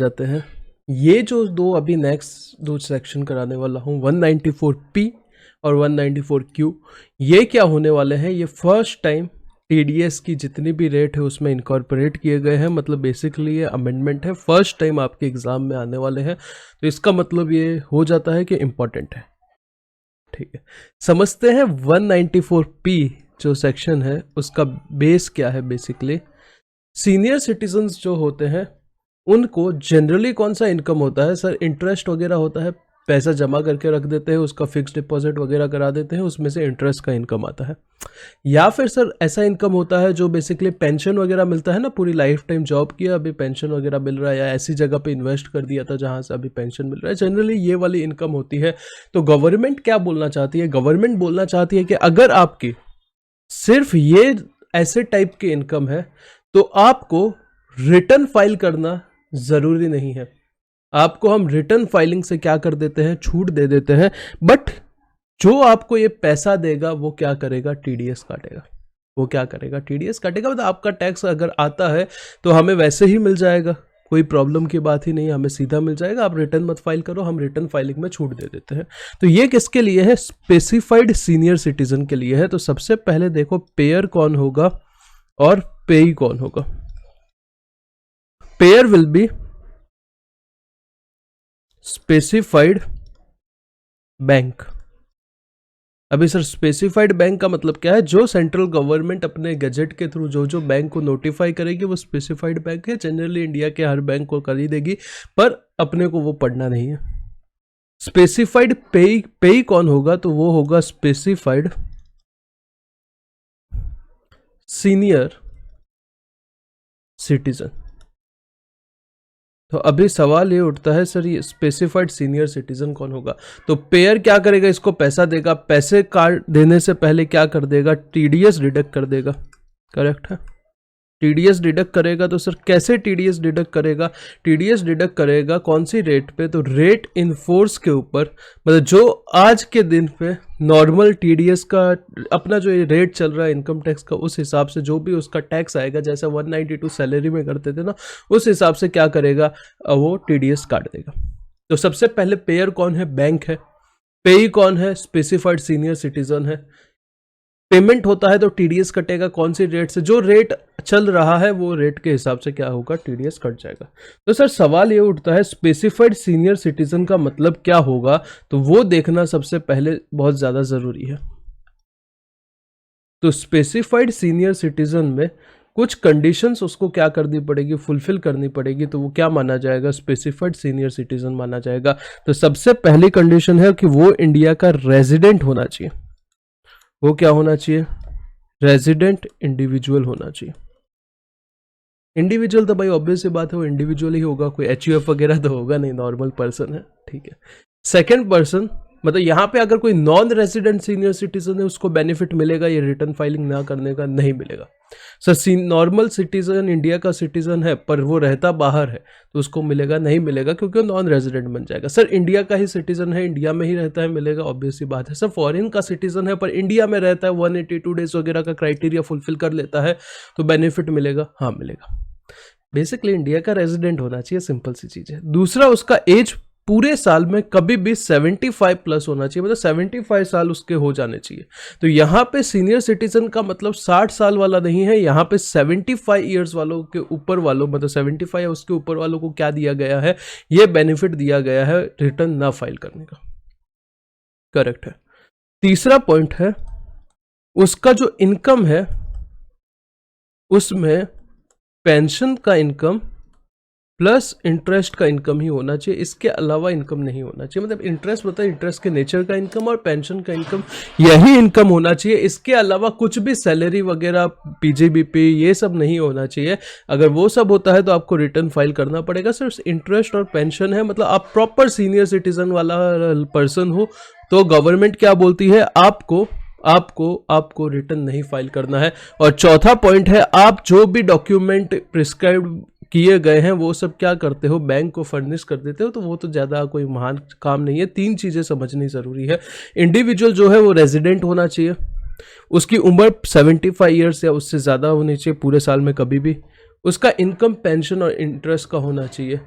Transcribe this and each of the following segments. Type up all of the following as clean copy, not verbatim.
जाते हैं। ये जो दो अभी नेक्स्ट दो सेक्शन कराने वाला हूँ 194P और 194Q, ये क्या होने वाले हैं, ये फर्स्ट टाइम टीडीएस की जितनी भी रेट है उसमें इनकॉर्पोरेट किए गए हैं। मतलब बेसिकली ये अमेंडमेंट है, फर्स्ट टाइम आपके एग्जाम में आने वाले हैं, तो इसका मतलब ये हो जाता है कि इम्पॉर्टेंट है। ठीक है, समझते हैं 194P जो सेक्शन है उसका बेस क्या है। बेसिकली सीनियर सिटीजन्स जो होते हैं उनको जनरली कौन सा इनकम होता है सर, इंटरेस्ट वगैरह होता है, पैसा जमा करके रख देते हैं, उसका फिक्स डिपॉजिट वगैरह करा देते हैं, उसमें से इंटरेस्ट का इनकम आता है। या फिर सर ऐसा इनकम होता है जो बेसिकली पेंशन वगैरह मिलता है ना, पूरी लाइफ टाइम जॉब किया, अभी पेंशन वगैरह मिल रहा है, या ऐसी जगह पे इन्वेस्ट कर दिया था जहां से अभी पेंशन मिल रहा है, जनरली ये वाली इनकम होती है। तो गवर्नमेंट क्या बोलना चाहती है, गवर्नमेंट बोलना चाहती है कि अगर आपकी सिर्फ ये ऐसे टाइप की इनकम है तो आपको रिटर्न फाइल करना जरूरी नहीं है। आपको हम रिटर्न फाइलिंग से क्या कर देते हैं, छूट दे देते हैं, बट जो आपको ये पैसा देगा वो क्या करेगा, टीडीएस काटेगा। वो क्या करेगा, टीडीएस काटेगा। मतलब आपका टैक्स अगर आता है तो हमें वैसे ही मिल जाएगा, कोई प्रॉब्लम की बात ही नहीं है, हमें सीधा मिल जाएगा। आप रिटर्न मत फाइल करो, हम रिटर्न फाइलिंग में छूट दे देते हैं। तो ये किसके लिए है, स्पेसिफाइड सीनियर सिटीजन के लिए है। तो सबसे पहले देखो पेयर कौन होगा और पेई कौन होगा। Pair will be specified bank. अभी सर स्पेसिफाइड बैंक का मतलब क्या है, जो सेंट्रल गवर्नमेंट अपने गजट के थ्रू जो जो बैंक को नोटिफाई करेगी वो स्पेसिफाइड बैंक है। जनरली इंडिया के हर बैंक को कर ही देगी, पर अपने को वो पढ़ना नहीं है। स्पेसिफाइड पेई कौन होगा, तो वो होगा स्पेसिफाइड सीनियर सिटीजन। तो अभी सवाल ये उठता है सर ये स्पेसिफाइड सीनियर सिटीजन कौन होगा। तो पेयर क्या करेगा, इसको पैसा देगा, पैसे कार्ड देने से पहले क्या कर देगा, टीडीएस डिडक्ट कर देगा। करेक्ट है, टीडीएस डिडक्ट करेगा। तो सर कैसे टीडीएस डिडक्ट करेगा, टीडीएस डिडक्ट करेगा कौन सी रेट पे, तो रेट इन फोर्स के ऊपर। मतलब जो आज के दिन पे नॉर्मल टीडीएस का अपना जो ये रेट चल रहा है इनकम टैक्स का, उस हिसाब से जो भी उसका टैक्स आएगा, जैसे 192 सैलरी में करते थे ना, उस हिसाब से क्या करेगा, वो टीडीएस काट देगा। तो सबसे पहले पेयर कौन है, बैंक है। पेई कौन है, स्पेसिफाइड सीनियर सिटीजन है। पेमेंट होता है तो टीडीएस कटेगा, कौन सी रेट से, जो रेट चल रहा है वो रेट के हिसाब से क्या होगा, टीडीएस कट जाएगा। तो सर सवाल ये उठता है स्पेसिफाइड सीनियर सिटीजन का मतलब क्या होगा, तो वो देखना सबसे पहले बहुत ज्यादा जरूरी है। तो स्पेसिफाइड सीनियर सिटीजन में कुछ कंडीशंस उसको क्या करनी पड़ेगी, फुलफिल करनी पड़ेगी, तो वो क्या माना जाएगा, स्पेसिफाइड सीनियर सिटीजन माना जाएगा। तो सबसे पहली कंडीशन है कि वो इंडिया का रेजिडेंट होना चाहिए। वो क्या होना चाहिए, रेजिडेंट इंडिविजुअल होना चाहिए। इंडिविजुअल तो भाई ऑब्वियस सी बात है वो इंडिविजुअल ही होगा, कोई एचयूएफ वगैरह तो होगा नहीं, नॉर्मल पर्सन है। ठीक है, सेकंड पर्सन, मतलब यहाँ पे अगर कोई नॉन रेजिडेंट सीनियर सिटीजन है उसको बेनिफिट मिलेगा ये रिटर्न फाइलिंग ना करने का, नहीं मिलेगा। सर नॉर्मल सिटीजन इंडिया का सिटीजन है पर वो रहता बाहर है तो उसको मिलेगा, नहीं मिलेगा, क्योंकि वो नॉन रेजिडेंट बन जाएगा। सर इंडिया का ही सिटीजन है, इंडिया में ही रहता है, मिलेगा, ऑब्वियस सी बात है। सर फॉरेन का सिटीजन है पर इंडिया में रहता है, 182 डेज वगैरह का क्राइटेरिया फुलफिल कर लेता है, तो बेनिफिट मिलेगा, हाँ मिलेगा। बेसिकली इंडिया का रेजिडेंट होना चाहिए, सिंपल सी चीज है। दूसरा, उसका एज पूरे साल में कभी भी 75 प्लस होना चाहिए, मतलब 75 साल उसके हो जाने चाहिए। तो यहाँ पे सीनियर सिटीजन का मतलब 60 साल वाला नहीं है, यहाँ पे 75 ईयर्स वालों के ऊपर वालों, मतलब 75 या उसके ऊपर वालों को क्या दिया गया है, ये बेनिफिट दिया गया है रिटर्न ना फाइल करने का। करेक्ट है। तीसरा पॉइंट है उसका जो इनकम है उसमें पेंशन का इनकम प्लस इंटरेस्ट का इनकम ही होना चाहिए, इसके अलावा इनकम नहीं होना चाहिए। मतलब इंटरेस्ट मतलब इंटरेस्ट के नेचर का इनकम और पेंशन का इनकम, यही इनकम होना चाहिए। इसके अलावा कुछ भी सैलरी वगैरह, पीजीबीपी, ये सब नहीं होना चाहिए। अगर वो सब होता है तो आपको रिटर्न फाइल करना पड़ेगा। सिर्फ इंटरेस्ट और पेंशन है, मतलब आप प्रॉपर सीनियर सिटीजन वाला पर्सन हो तो गवर्नमेंट क्या बोलती है, आपको रिटर्न नहीं फाइल करना है। और चौथा पॉइंट है, आप जो भी डॉक्यूमेंट प्रिस्क्राइब किए गए हैं वो सब क्या करते हो, बैंक को फर्निश कर देते हो, तो वो तो ज़्यादा कोई महान काम नहीं है। तीन चीज़ें समझनी ज़रूरी है। इंडिविजुअल जो है वो रेजिडेंट होना चाहिए, उसकी उम्र 75 ईयर्स या उससे ज़्यादा होनी चाहिए पूरे साल में कभी भी, उसका इनकम पेंशन और इंटरेस्ट का होना चाहिए।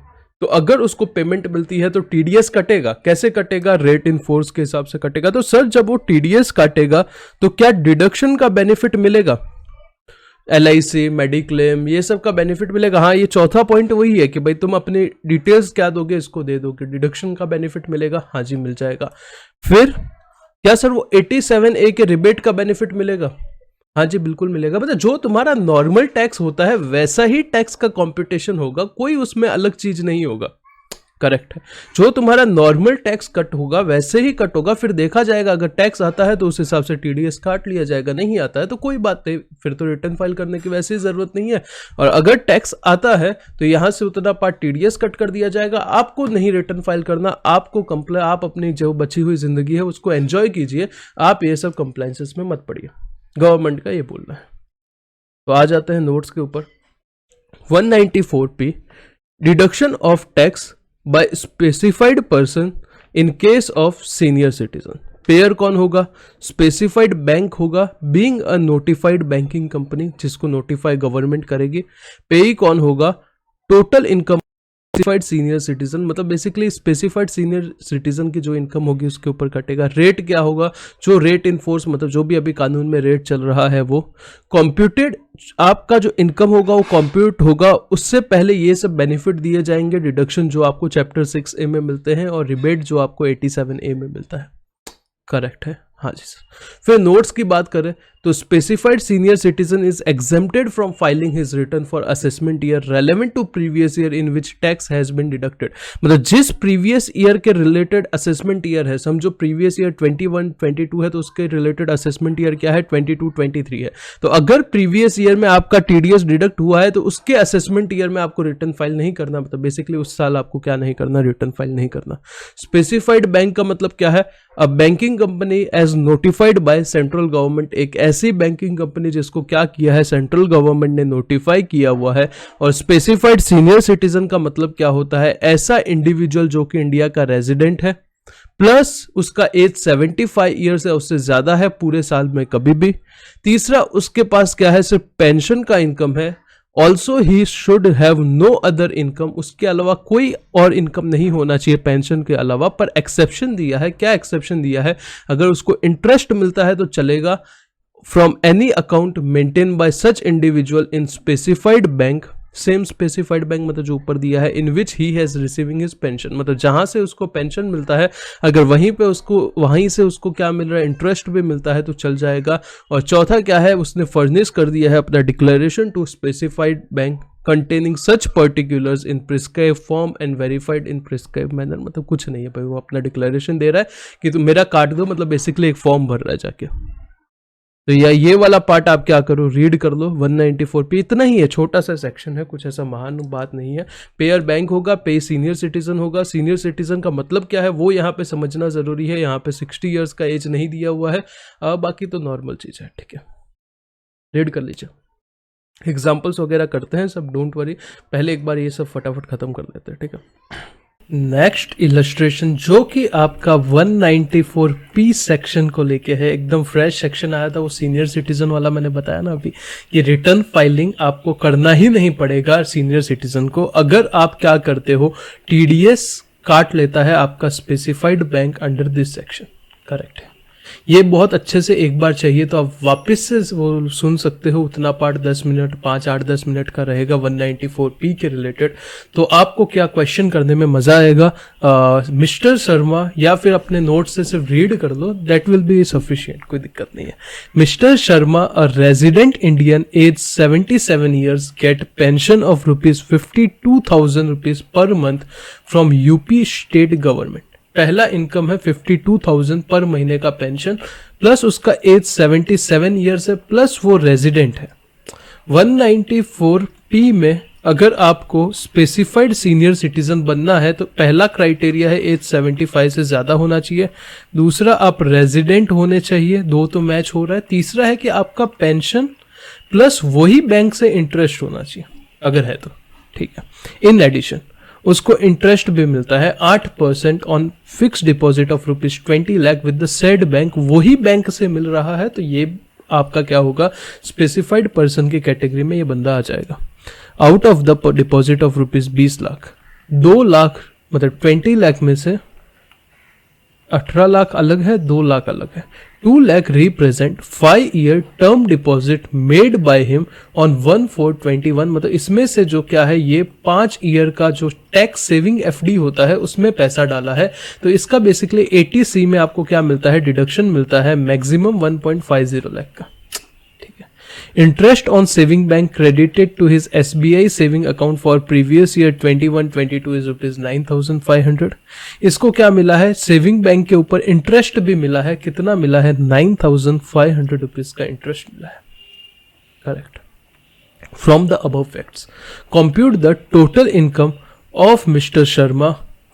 तो अगर उसको पेमेंट मिलती है तो टीडीएस कटेगा। कैसे कटेगा? रेट इन फोर्स के हिसाब से कटेगा। तो सर जब वो टीडीएस काटेगा तो क्या डिडक्शन का बेनिफिट मिलेगा? LIC, मेडिक्लेम, ये सब का बेनिफिट मिलेगा। हाँ, ये चौथा पॉइंट वही है कि भाई तुम अपनी डिटेल्स क्या दोगे, इसको दे दोगे, डिडक्शन का बेनिफिट मिलेगा। हाँ जी, मिल जाएगा। फिर क्या सर वो 87A के रिबेट का बेनिफिट मिलेगा? हाँ जी, बिल्कुल मिलेगा। मतलब जो तुम्हारा नॉर्मल टैक्स होता है वैसा ही टैक्स का कंपटीशन होगा, कोई उसमें अलग चीज नहीं होगा। करेक्ट है, जो तुम्हारा नॉर्मल टैक्स कट होगा वैसे ही कट होगा। फिर देखा जाएगा, अगर टैक्स आता है तो उस हिसाब से टीडीएस काट लिया जाएगा, नहीं आता है तो कोई बात नहीं, फिर तो रिटर्न फाइल करने की वैसे ही जरूरत नहीं है। और अगर टैक्स आता है तो यहां से उतना पार्ट टीडीएस कट कर दिया जाएगा। आपको नहीं रिटर्न फाइल करना, आपको आप अपनी जो बची हुई जिंदगी है उसको एंजॉय कीजिए, आप ये सब कंप्लायंसेस में मत पड़िए, गवर्नमेंट का ये बोलना है। तो आ जाते हैं नोट्स के ऊपर। 194P, deduction of tax bye specified person in case of senior citizen. Pair कौन होगा? स्पेसिफाइड बैंक होगा, being a notified banking company, जिसको नोटिफाई गवर्नमेंट करेगी। पेई कौन होगा? Total income specified senior citizen, मतलब बेसिकली स्पेसिफाइड सीनियर सिटीजन की जो इनकम होगी उसके ऊपर कटेगा। रेट क्या होगा? जो रेट इन फोर्स, मतलब जो भी अभी कानून में रेट चल रहा है वो। कॉम्प्यूटेड, आपका जो इनकम होगा वो कॉम्प्यूट होगा, उससे पहले ये सब बेनिफिट दिए जाएंगे, डिडक्शन जो आपको चैप्टर 6A में मिलते हैं और रिबेट जो आपको 87A में मिलता है। करेक्ट है, हाँ जी सर। फिर नोट्स की बात करें तो specified senior citizen is exempted from filing his return for assessment year relevant to previous year in which tax has been deducted. मतलब जिस प्रीवियस ईयर के रिलेटेड असेसमेंट ईयर है, समझो प्रीवियस ईयर 21-22 है तो उसके रिलेटेड असेसमेंट ईयर क्या है? 22-23 है। तो अगर प्रीवियस ईयर में आपका टीडीएस डिडक्ट हुआ है तो उसके असेसमेंट ईयर में आपको रिटर्न फाइल नहीं करना, मतलब बेसिकली उस साल आपको क्या नहीं करना? रिटर्न फाइल नहीं करना। स्पेसिफाइड बैंक का मतलब क्या है? A banking company as notified by central government, एक ऐसी बैंकिंग कंपनी जिसको क्या किया है? सेंट्रल गवर्नमेंट ने नोटिफाई किया हुआ है। और स्पेसिफाइड सीनियर सिटीजन का मतलब क्या होता है? ऐसा इंडिविजुअल जो कि इंडिया का रेजिडेंट है प्लस उसका एज 75 ईयर्स है, उससे ज्यादा है पूरे साल में कभी भी। तीसरा, उसके पास क्या है? सिर्फ पेंशन का इनकम है। Also he should have no other income, उसके अलावा कोई और इनकम नहीं होना चाहिए पेंशन के अलावा। पर एक्सेप्शन दिया है। क्या एक्सेप्शन दिया है? अगर उसको इंटरेस्ट मिलता है तो चलेगा। From any account maintain by such individual in specified bank, same specified bank मतलब जो ऊपर दिया है, in which he has receiving his pension, मतलब जहां से उसको पेंशन मिलता है अगर वहीं पे उसको, वहीं से उसको क्या मिल रहा है? इंटरेस्ट भी मिलता है तो चल जाएगा। और चौथा क्या है? उसने फर्निश कर दिया है अपना declaration to specified bank containing such particulars in prescribed form and verified in prescribed manner। मतलब कुछ नहीं है भाई, वो अपना डिक्लेरेशन दे रहा है कि तुम मेरा काट दो, मतलब बेसिकली एक फॉर्म भर रहा है जाके। तो ये वाला पार्ट आप क्या करो? रीड कर लो 194P, इतना ही है, छोटा सा सेक्शन है, कुछ ऐसा महान बात नहीं है। पेयर बैंक होगा, पे सीनियर सिटीजन होगा। सीनियर सिटीजन का मतलब क्या है वो यहाँ पे समझना जरूरी है। यहाँ पे 60 ईयर्स का एज नहीं दिया हुआ है, बाकी तो नॉर्मल चीज है, ठीक है। रीड कर लीजिए, एग्जाम्पल्स वगैरह करते हैं सब, डोंट वरी। पहले एक बार ये सब फटाफट खत्म कर लेते हैं, ठीक है। नेक्स्ट इलस्ट्रेशन जो कि आपका 194P सेक्शन को लेके है, एकदम फ्रेश सेक्शन आया था, वो सीनियर सिटीजन वाला मैंने बताया ना अभी, कि रिटर्न फाइलिंग आपको करना ही नहीं पड़ेगा सीनियर सिटीजन को। अगर आप क्या करते हो? टीडीएस काट लेता है आपका specified bank under this section. Correct है, ये बहुत अच्छे से एक बार चाहिए तो आप वापस से वो सुन सकते हो। उतना पार्ट 10 मिनट 5-8-10 मिनट का रहेगा 194P के रिलेटेड। तो आपको क्या क्वेश्चन करने में मजा आएगा? मिस्टर शर्मा, या फिर अपने नोट से सिर्फ रीड कर लो, दैट विल बी सफिशिएंट, कोई दिक्कत नहीं है। Mister Sharma, a resident Indian age 77 years, get pension of ₹52,000 per month from UP state government. पहला इनकम है 52,000 पर महीने का पेंशन, प्लस उसका एज 77 ईयर्स है, प्लस वो रेजिडेंट है। 194P में अगर आपको स्पेसिफाइड सीनियर सिटीजन बनना है तो पहला क्राइटेरिया है एज 75 से ज्यादा होना चाहिए। दूसरा, आप रेजिडेंट होने चाहिए, दो तो मैच हो रहा है। तीसरा है कि आपका पेंशन प्लस वही बैंक से इंटरेस्ट होना चाहिए, अगर है तो, ठीक है। इन एडिशन उसको इंटरेस्ट भी मिलता है 8% on fix deposit of ₹20 lakh with the said bank, वही बैंक से मिल रहा है। तो ये आपका क्या होगा? स्पेसिफाइड पर्सन की कैटेगरी में ये बंदा आ जाएगा। Out of the deposit of ₹20 lakh, 2 lakh मतलब 20 लाख में से 18 लाख अलग है, 2 लाख अलग है। 2 lakh represent 5-year term deposit made by him on 1/4/21, मतलब इसमें से जो क्या है ये 5 ईयर का जो टैक्स सेविंग एफडी होता है उसमें पैसा डाला है। तो इसका बेसिकली 80C में आपको क्या मिलता है, डिडक्शन मिलता है मैक्सिमम 1.50 लाख का। ठीक है। Interest on saving bank credited to his SBI saving account for previous year 21-22 is ₹9,500। इसको क्या मिला है, सेविंग बैंक के ऊपर इंटरेस्ट भी मिला है। कितना मिला है, 9,500 रुपीज का इंटरेस्ट मिला है। Correct. From the above facts compute the total income of mister Sharma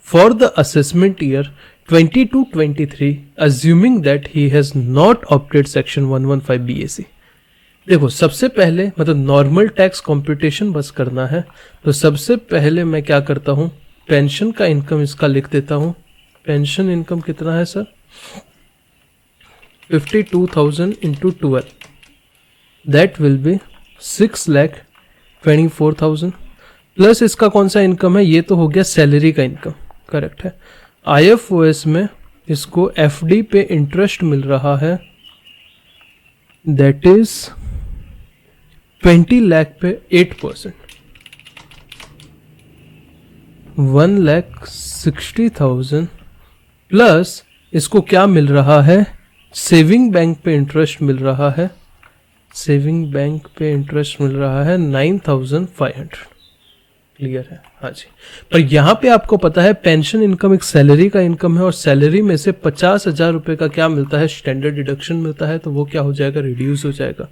for the assessment year 22-23 assuming that he has not opted section 115 BAC। देखो सबसे पहले मतलब नॉर्मल टैक्स कंप्यूटेशन बस करना है। तो सबसे पहले मैं क्या करता हूँ, पेंशन का इनकम इसका लिख देता हूँ। पेंशन इनकम कितना है sir, 52,000 into 12 that will B 6,24,000 plus इसका कौन सा इनकम है, ये तो हो गया सैलरी का इनकम। करेक्ट है। IFOS में इसको FD पे इंटरेस्ट मिल रहा है, दैट इज 20 लाख पे 8%, 1,60,000 प्लस इसको क्या मिल रहा है, सेविंग बैंक पे इंटरेस्ट मिल रहा है। सेविंग बैंक पे इंटरेस्ट मिल रहा है 9,500। क्लियर है, हाँ जी। पर यहाँ पे आपको पता है पेंशन इनकम एक सैलरी का इनकम है और सैलरी में से 50,000 रुपए का क्या मिलता है, स्टैंडर्ड डिडक्शन मिलता है। तो वो क्या हो जाएगा, रिड्यूस हो जाएगा।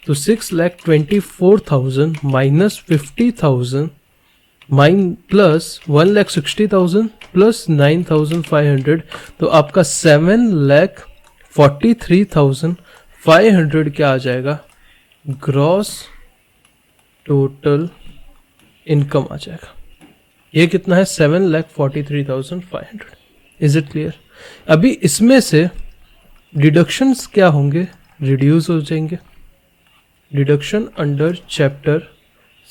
तो 6,24,000 माइनस 50,000 प्लस 1,60,000 प्लस 9,500, तो आपका 7,43,500 क्या आ जाएगा, ग्रॉस टोटल इनकम आ जाएगा। ये कितना है, 7,43,500। Is it clear. अभी इसमें से डिडक्शंस क्या होंगे, रिड्यूस हो जाएंगे। डिडक्शन अंडर चैप्टर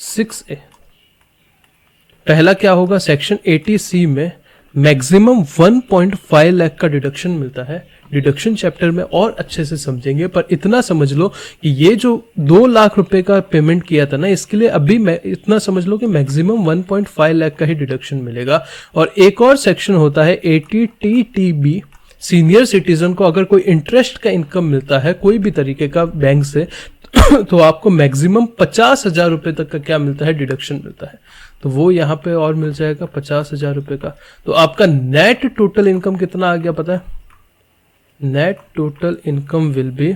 6A पहला क्या होगा, सेक्शन 80C में मैक्सिमम 1.5 लाख का डिडक्शन मिलता है। डिडक्शन चैप्टर में और अच्छे से समझेंगे, पर इतना समझ लो कि ये जो 2 लाख रुपए का पेमेंट किया था ना, इसके लिए अभी मैं इतना समझ लो कि मैक्सिमम 1.5 लाख का ही डिडक्शन मिलेगा। और एक और सेक्शन होता है 80TTB, सीनियर सिटीजन को अगर कोई इंटरेस्ट का इनकम मिलता है कोई भी तरीके का बैंक से तो आपको मैक्सिमम 50,000 रुपए तक का क्या मिलता है, डिडक्शन मिलता है। तो वो यहाँ पे और मिल जाएगा 50,000 रुपए का। तो आपका नेट टोटल इनकम कितना आ गया पता है, net total income will be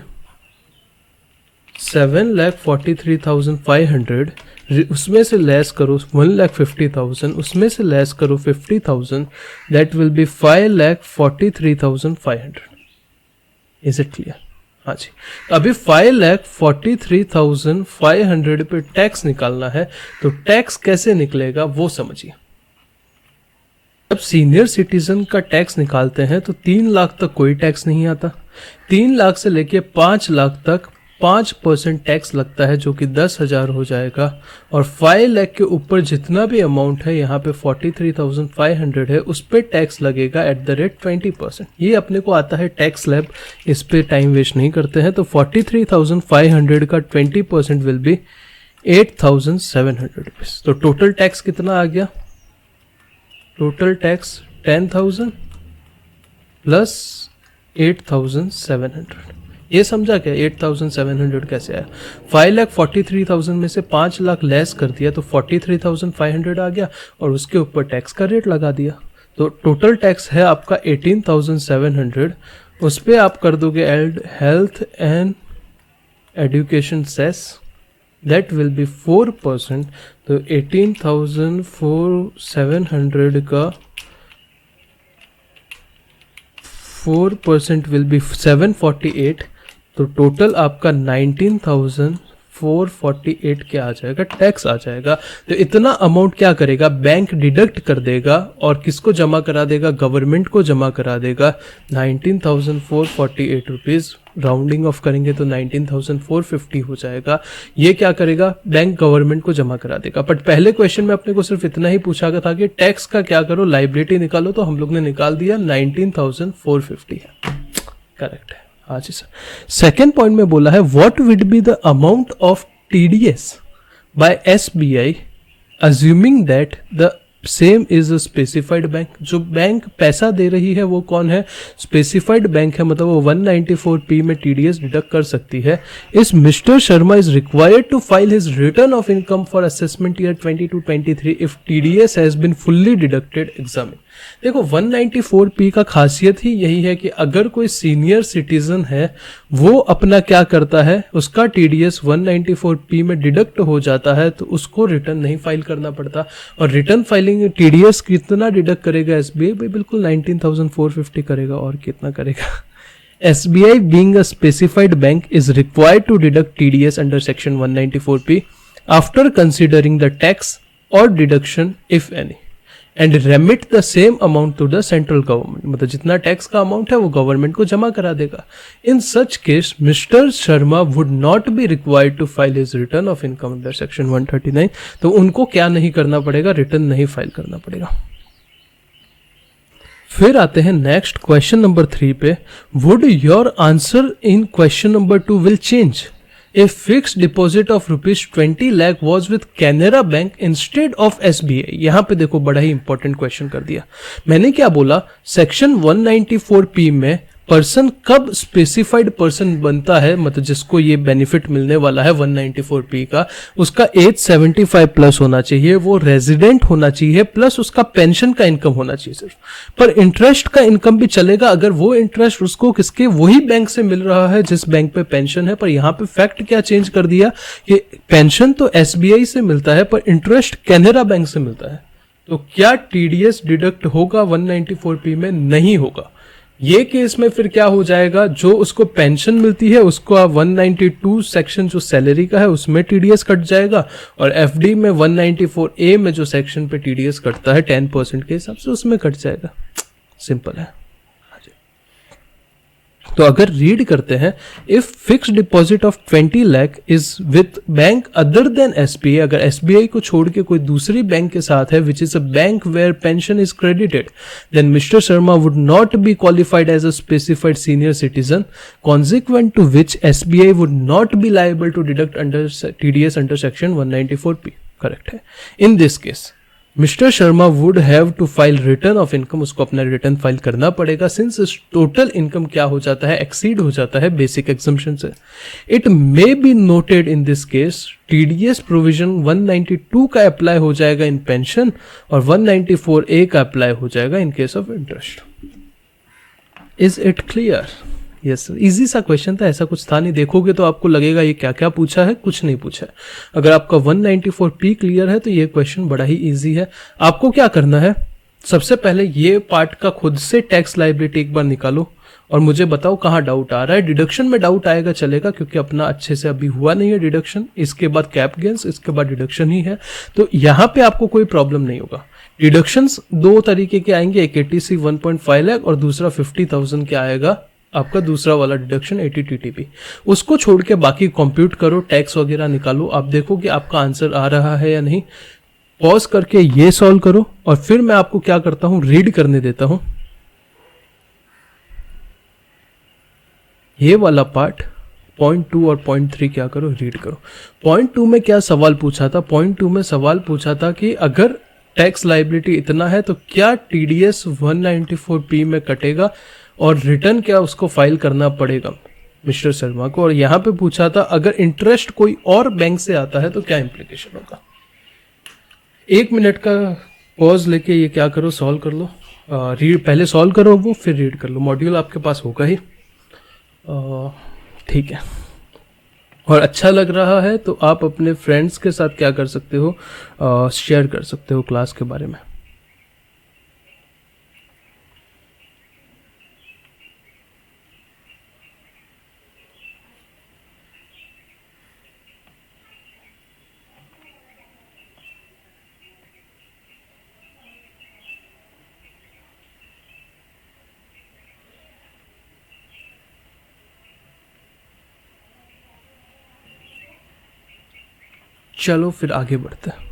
7,43,500। उसमें से लेस करो 1,50,000, उसमें से लेस करो 50,000, that will B 5,43,500। Is it clear. हाँ जी। अभी 5,43,500 पे टैक्स निकालना है। तो टैक्स कैसे निकलेगा वो समझिए। जब सीनियर सिटीजन का टैक्स निकालते हैं तो 3 लाख तक कोई टैक्स नहीं आता। 3 लाख से लेके 5 लाख तक 5% टैक्स लगता है, जो कि 10,000 हो जाएगा। और 5 लाख के ऊपर जितना भी अमाउंट है, यहाँ पे 43,500 है, उस पर टैक्स लगेगा एट द रेट 20%। ये अपने को आता है टैक्स लैब, इस पे टाइम वेस्ट नहीं करते हैं। तो 43,500 का 20% विल बी 8,700 रुपीज। तो टोटल टैक्स कितना आ गया, टोटल टैक्स 10,000 प्लस 8,700। ये समझा क्या, 8,700 कैसे आया। 5,43,000 में से 5 लाख लेस कर दिया तो 43,500 आ गया और उसके ऊपर टैक्स का रेट लगा दिया। तो टोटल टैक्स है आपका 18,700। उस पर आप कर दोगे add health and education cess, that will be 4%। तो 18,700 का 4% विल बी 748। तो टोटल आपका 19,448 क्या आ जाएगा, टैक्स आ जाएगा। तो इतना अमाउंट क्या करेगा, बैंक डिडक्ट कर देगा और किसको जमा करा देगा, गवर्नमेंट को जमा करा देगा। 19,448 रुपीज राउंडिंग ऑफ करेंगे तो 19,450 हो जाएगा। ये क्या करेगा, बैंक गवर्नमेंट को जमा करा देगा। बट पहले क्वेश्चन में अपने को सिर्फ इतना ही पूछा गया था कि टैक्स का क्या करो, लाइबिलिटी निकालो, तो हम लोग ने निकाल दिया 19,450 है, करेक्ट है। हाँ जी सर। सेकेंड पॉइंट में बोला है what would be the amount of TDS by SBI assuming that the same is a specified bank. जो बैंक पैसा दे रही है वो कौन है, स्पेसिफाइड बैंक है, मतलब वो 194P में टीडीएस डिडक्ट कर सकती है। इस mister Sharma is required to file his return of income for assessment year 22-23 if TDS has been fully deducted examine. देखो 194P का खासियत ही यही है कि अगर कोई सीनियर सिटीजन है वो अपना क्या करता है, उसका टीडीएस 194P में डिडक्ट हो जाता है तो उसको रिटर्न नहीं फाइल करना पड़ता। और रिटर्न फाइलिंग टीडीएस कितना डिडक्ट करेगा एसबीआई, भाई बिल्कुल 19,450 करेगा, और कितना करेगा। SBI being a specified bank is required to deduct TDS under section 194P after considering the tax or deduction if any and remit the same amount to the central government। मतलब जितना tax का amount है वो government को जमा करा देगा। In such case mister Sharma would not be required to file his return of income under section 139। तो उनको क्या नहीं करना पड़ेगा, रिटर्न नहीं फाइल करना पड़ेगा। फिर आते हैं नेक्स्ट क्वेश्चन नंबर 3 पे। Would your answer in question number 2 will change A fixed deposit of rupees 20 lakh was with Canara Bank instead of SBI। यहां पे देखो बड़ा ही इंपॉर्टेंट क्वेश्चन कर दिया। मैंने क्या बोला, सेक्शन 194P में पर्सन कब स्पेसिफाइड पर्सन बनता है, मतलब जिसको ये बेनिफिट मिलने वाला है 194P का, उसका एज 75 प्लस होना चाहिए, वो रेजिडेंट होना चाहिए, प्लस उसका पेंशन का इनकम होना चाहिए सिर्फ। पर इंटरेस्ट का इनकम भी चलेगा अगर वो इंटरेस्ट उसको किसके, वही बैंक से मिल रहा है जिस बैंक पे पेंशन है। पर यहाँ पे फैक्ट क्या चेंज कर दिया कि पेंशन तो SBI से मिलता है पर इंटरेस्ट कैनरा बैंक से मिलता है। तो क्या टीडीएस डिडक्ट होगा 194P में? नहीं होगा। ये केस में फिर क्या हो जाएगा, जो उसको पेंशन मिलती है उसको 192 सेक्शन जो सैलरी का है उसमें टीडीएस कट जाएगा, और एफडी में 194A में जो सेक्शन पे टीडीएस कटता है 10% के हिसाब से उसमें कट जाएगा। सिंपल है। तो अगर रीड करते हैं, if fix deposit of 20 lakh is with bank other than SBI, अगर एसबीआई को छोड़ के कोई दूसरी बैंक के साथ है which is a bank where pension is credited, then mister Sharma would not be qualified as a specified senior citizen, consequent to which SBI would not be liable to deduct under TDS under section 194P। Correct है। In this case mister Sharma would have to file return of income, उसको अपना return file करना पड़ेगा since total income क्या हो जाता है, exceed हो जाता है बेसिक एग्जम्पशन से। It may be noted in this case TDS provision 192 का अप्लाई हो जाएगा इन पेंशन और 194A का अप्लाई हो जाएगा in case of interest. Is it clear? Yes sir, easy सा क्वेश्चन था, ऐसा कुछ था नहीं। देखोगे तो आपको लगेगा ये क्या क्या पूछा है, कुछ नहीं पूछा है। अगर आपका 194P क्लियर है तो ये क्वेश्चन बड़ा ही इजी है। आपको क्या करना है, सबसे पहले ये पार्ट का खुद से टैक्स लायबिलिटी एक बार निकालो और मुझे बताओ कहाँ डाउट आ रहा है। डिडक्शन में डाउट आएगा चलेगा, क्योंकि अपना अच्छे से अभी हुआ नहीं है डिडक्शन। इसके बाद कैप गेन्स, इसके बाद डिडक्शन ही है, तो यहाँ पे आपको कोई प्रॉब्लम नहीं होगा। डिडक्शंस दो तरीके के आएंगे, एक ATC 1.5 लाख और दूसरा 50,000 के आएगा आपका दूसरा वाला डिडक्शन 80 TTP। उसको छोड़ के बाकी कंप्यूट करो, टैक्स वगैरह निकालो। आप देखो कि आपका आंसर आ रहा है या नहीं। पॉज करके ये सॉल्व करो और फिर मैं आपको क्या करता हूं, रीड करने देता हूं ये वाला पार्ट। पॉइंट 2 और पॉइंट 3 क्या करो, रीड करो। पॉइंट 2 में क्या सवाल पूछा था, पॉइंट 2 में सवाल पूछा था कि अगर टैक्स लायबिलिटी इतना है तो क्या TDS 194P में कटेगा और रिटर्न क्या उसको फाइल करना पड़ेगा मिस्टर शर्मा को। और यहां पे पूछा था अगर इंटरेस्ट कोई और बैंक से आता है तो क्या इंप्लीकेशन होगा। 1 मिनट का पॉज लेके ये क्या करो, सॉल्व कर लो। रीड पहले सॉल्व करो वो, फिर रीड कर लो। मॉड्यूल आपके पास होगा ही, ठीक है। और अच्छा लग रहा है तो आप अपने फ्रेंड्स के साथ क्या कर सकते हो, शेयर कर सकते हो क्लास के बारे में। चलो फिर आगे बढ़ते हैं।